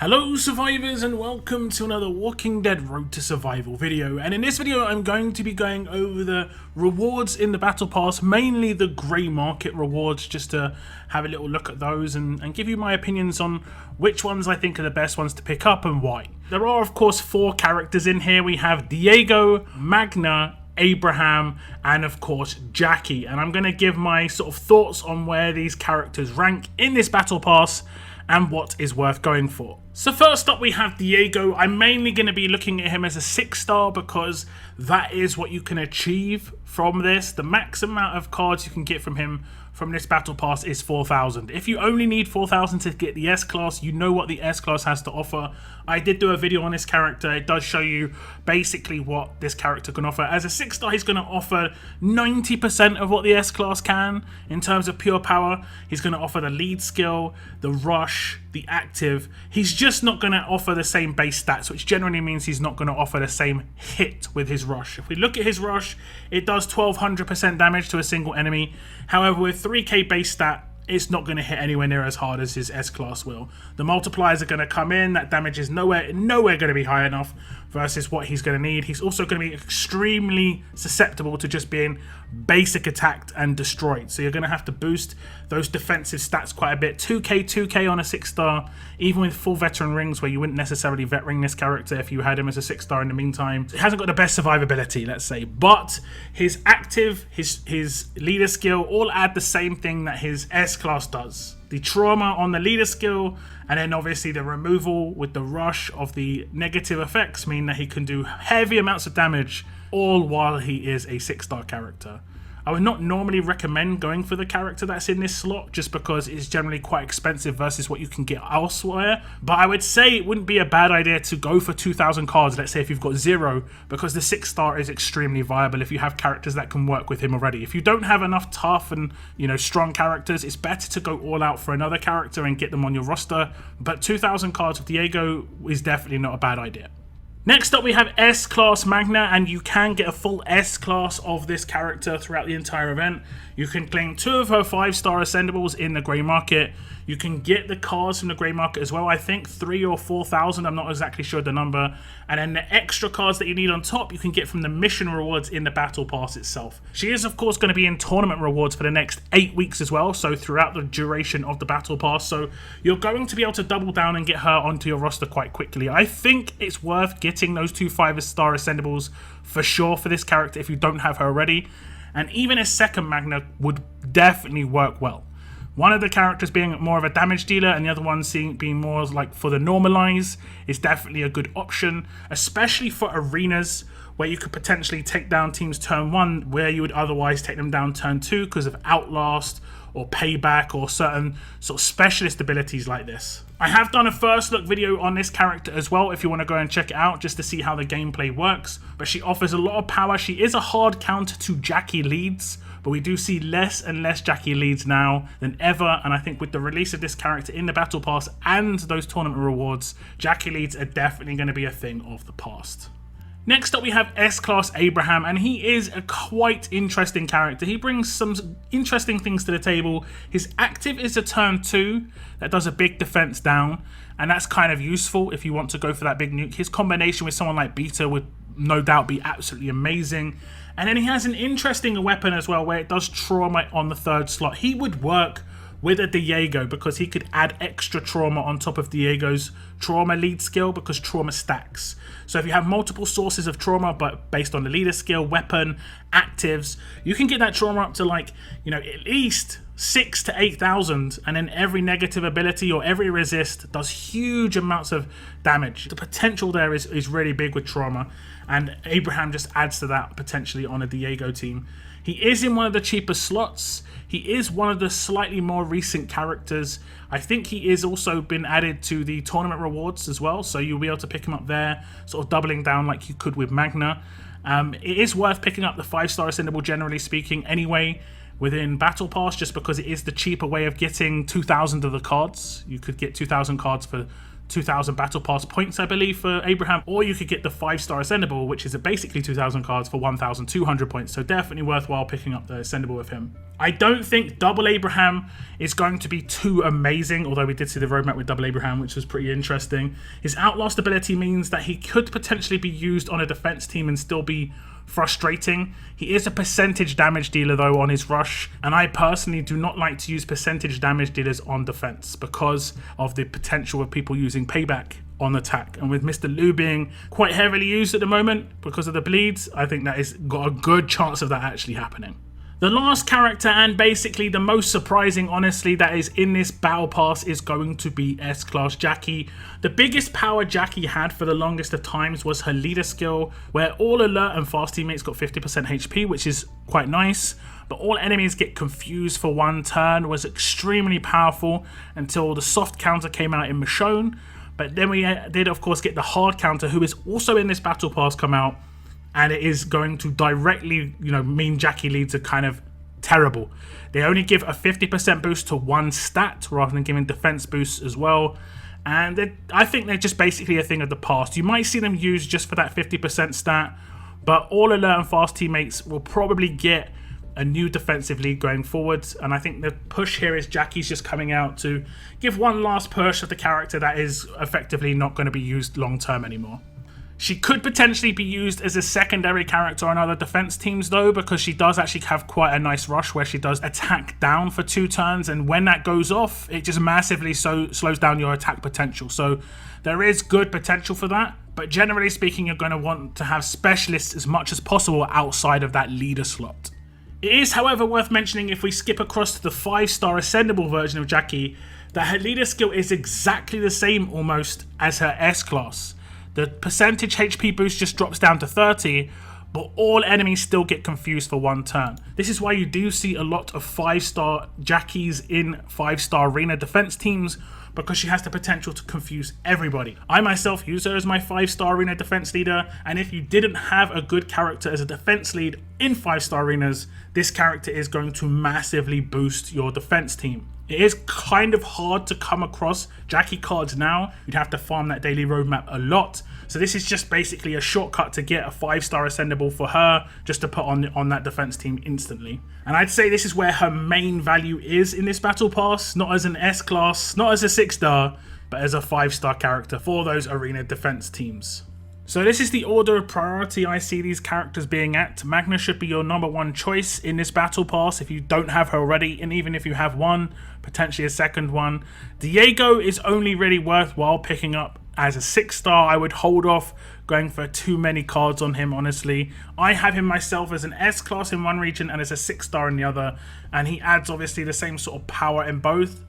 Hello survivors and welcome to another Walking Dead Road to Survival video, and in this video I'm going to be going over the rewards in the battle pass, mainly the grey market rewards, just to have a little look at those and give you my opinions on which ones I think are the best ones to pick up and why. There are of course 4 characters in here. We have Diego, Magna, Abraham, and of course Jacki, and I'm going to give my sort of thoughts on where these characters rank in this battle pass and what is worth going for. So first up we have Diego. I'm mainly going to be looking at him as a 6-star because that is what you can achieve from this. The max amount of cards you can get from him from this battle pass is 4,000. If you only need 4,000 to get the S-Class, you know what the S-Class has to offer. I did do a video on this character. It does show you basically what this character can offer. As a 6-star, he's going to offer 90% of what the S-Class can in terms of pure power. He's going to offer the lead skill, the rush, the active. He's just not going to offer the same base stats, which generally means he's not going to offer the same hit with his rush. If we look at his rush, it does 1200% damage to a single enemy. However, with 3k base stat, it's not going to hit anywhere near as hard as his S-Class will. The multipliers are going to come in. That damage is nowhere going to be high enough versus what he's going to need. He's also going to be extremely susceptible to just being basic attacked and destroyed. So you're going to have to boost those defensive stats quite a bit. 2k on a 6-star, even with full veteran rings where you wouldn't necessarily vet ring this character if you had him as a 6-star in the meantime. It hasn't got the best survivability, let's say, but his active, his leader skill all add the same thing that his S-Class does. The trauma on the leader skill, and then obviously the removal with the rush of the negative effects mean that he can do heavy amounts of damage all while he is a 6-star character. I would not normally recommend going for the character that's in this slot just because it's generally quite expensive versus what you can get elsewhere, but I would say it wouldn't be a bad idea to go for 2,000 cards, let's say if you've got 0, because the 6-star is extremely viable if you have characters that can work with him already. If you don't have enough tough and strong characters, it's better to go all out for another character and get them on your roster, but 2,000 cards with Diego is definitely not a bad idea. Next up we have S-Class Magna, and you can get a full S-Class of this character throughout the entire event. You can claim 2 of her 5-star Ascendables in the grey market. You can get the cards from the grey market as well. I think 3,000 or 4,000, I'm not exactly sure the number. And then the extra cards that you need on top, you can get from the mission rewards in the battle pass itself. She is of course going to be in tournament rewards for the next 8 weeks as well, so throughout the duration of the battle pass. So you're going to be able to double down and get her onto your roster quite quickly. I think it's worth getting those 2 5-star Ascendables for sure for this character if you don't have her already. And even a second Magna would definitely work well. One of the characters being more of a damage dealer and the other one being more like for the normalize is definitely a good option, especially for arenas where you could potentially take down teams turn 1 where you would otherwise take them down turn 2 because of Outlast or Payback or certain sort of specialist abilities like this. I have done a first look video on this character as well if you want to go and check it out just to see how the gameplay works, but she offers a lot of power. She is a hard counter to Jacki leads, but we do see less and less Jacki leads now than ever, and I think with the release of this character in the battle pass and those tournament rewards, Jacki leads are definitely going to be a thing of the past. Next up we have S-Class Abraham, and he is a quite interesting character. He brings some interesting things to the table. His active is a turn 2 that does a big defense down, and that's kind of useful if you want to go for that big nuke. His combination with someone like Beta would no doubt be absolutely amazing. And then he has an interesting weapon as well where it does trauma on the 3rd slot. He would work with a Diego because he could add extra trauma on top of Diego's trauma lead skill because trauma stacks. So if you have multiple sources of trauma but based on the leader skill, weapon, actives, you can get that trauma up to like, at least 6,000 to 8,000, and then every negative ability or every resist does huge amounts of damage. The potential there is really big with trauma, and Abraham just adds to that potentially on a Diego team. He is in one of the cheaper slots. He is one of the slightly more recent characters. I think he is also been added to the tournament rewards as well, so you'll be able to pick him up there, sort of doubling down like you could with Magna. It is worth picking up the 5-star Ascendable generally speaking anyway within Battle Pass, just because it is the cheaper way of getting 2,000 of the cards. You could get 2,000 cards for 2,000 Battle Pass points, I believe, for Abraham, or you could get the 5-star Ascendable, which is basically 2,000 cards for 1,200 points, so definitely worthwhile picking up the Ascendable with him. I don't think Double Abraham is going to be too amazing, although we did see the roadmap with Double Abraham, which was pretty interesting. His Outlast ability means that he could potentially be used on a defense team and still be frustrating. He is a percentage damage dealer though on his rush, and I personally do not like to use percentage damage dealers on defense because of the potential of people using payback on attack. And with Mr. Liu being quite heavily used at the moment because of the bleeds, I think that has got a good chance of that actually happening. The last character, and basically the most surprising, honestly, that is in this battle pass is going to be S-Class Jacki. The biggest power Jacki had for the longest of times was her leader skill, where all alert and fast teammates got 50% HP, which is quite nice, but all enemies get confused for one turn. Was extremely powerful until the soft counter came out in Michonne. But then we did, of course, get the hard counter, who is also in this battle pass, come out. And it is going to directly, mean Jacki leads are kind of terrible. They only give a 50% boost to one stat rather than giving defense boosts as well. And I think they're just basically a thing of the past. You might see them used just for that 50% stat, but all alert and fast teammates will probably get a new defensive lead going forwards. And I think the push here is Jacki's just coming out to give one last push of the character that is effectively not going to be used long term anymore. She could potentially be used as a secondary character on other defense teams though, because she does actually have quite a nice rush where she does attack down for 2 turns, and when that goes off, it just massively slows down your attack potential. So there is good potential for that, but generally speaking, you're going to want to have specialists as much as possible outside of that leader slot. It is, however, worth mentioning, if we skip across to the 5-star Ascendable version of Jacki, that her leader skill is exactly the same almost as her S-Class. The percentage HP boost just drops down to 30, but all enemies still get confused for one turn. This is why you do see a lot of 5-star Jackis in 5-star arena defense teams, because she has the potential to confuse everybody. I myself use her as my 5-star arena defense leader, and if you didn't have a good character as a defense lead in 5-star arenas, this character is going to massively boost your defense team. It is kind of hard to come across Jacki cards now. You'd have to farm that daily roadmap a lot. So this is just basically a shortcut to get a 5-star Ascendable for her, just to put on that defense team instantly. And I'd say this is where her main value is in this battle pass, not as an S-Class, not as a 6-star, but as a 5-star character for those arena defense teams. So this is the order of priority I see these characters being at. Magna should be your #1 choice in this battle pass if you don't have her already, and even if you have one, potentially a second one. Diego is only really worthwhile picking up as a 6-star. I would hold off going for too many cards on him, honestly. I have him myself as an S-Class in one region and as a 6-star in the other, and he adds obviously the same sort of power in both.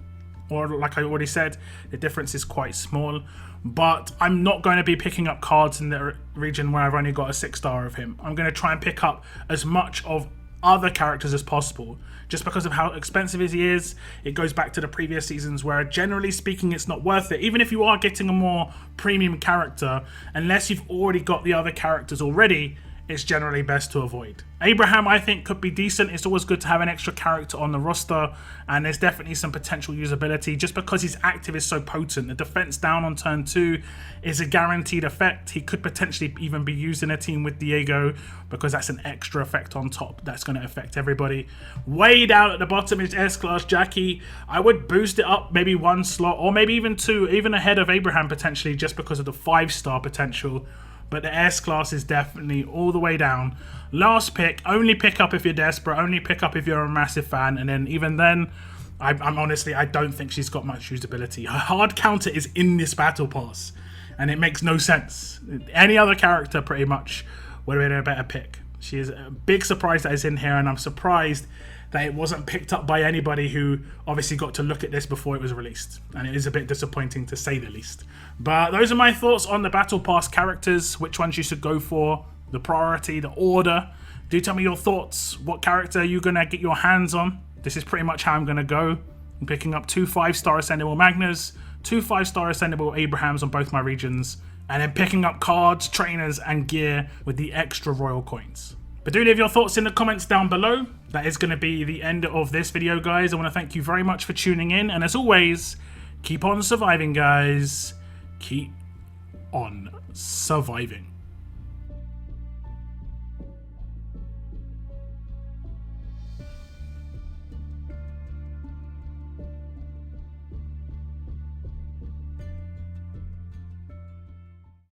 Or like I already said, the difference is quite small. But I'm not going to be picking up cards in the region where I've only got a 6-star of him. I'm going to try and pick up as much of other characters as possible. Just because of how expensive he is, it goes back to the previous seasons where generally speaking it's not worth it. Even if you are getting a more premium character, unless you've already got the other characters already, it's generally best to avoid. Abraham, I think, could be decent. It's always good to have an extra character on the roster, and there's definitely some potential usability just because his active is so potent. The defense down on turn 2 is a guaranteed effect. He could potentially even be used in a team with Diego because that's an extra effect on top that's going to affect everybody. Way down at the bottom is S-Class Jacki. I would boost it up maybe 1 slot or maybe even 2, even ahead of Abraham potentially, just because of the 5-star potential. But the S-Class is definitely all the way down. Last pick, only pick up if you're desperate, only pick up if you're a massive fan, and then even then, I'm honestly, I don't think she's got much usability. Her hard counter is in this battle pass, and it makes no sense. Any other character pretty much would have been a better pick. She is a big surprise that is in here, and I'm surprised that it wasn't picked up by anybody who obviously got to look at this before it was released. And it is a bit disappointing to say the least. But those are my thoughts on the Battle Pass characters, which ones you should go for, the priority, the order. Do tell me your thoughts. What character are you going to get your hands on? This is pretty much how I'm going to go. I'm picking up 2 5-star Ascendable Magnas, 2 5-star Ascendable Abrahams on both my regions, and then picking up cards, trainers, and gear with the extra royal coins. But do leave your thoughts in the comments down below. That is going to be the end of this video, guys. I want to thank you very much for tuning in. And as always, keep on surviving, guys. keep on surviving.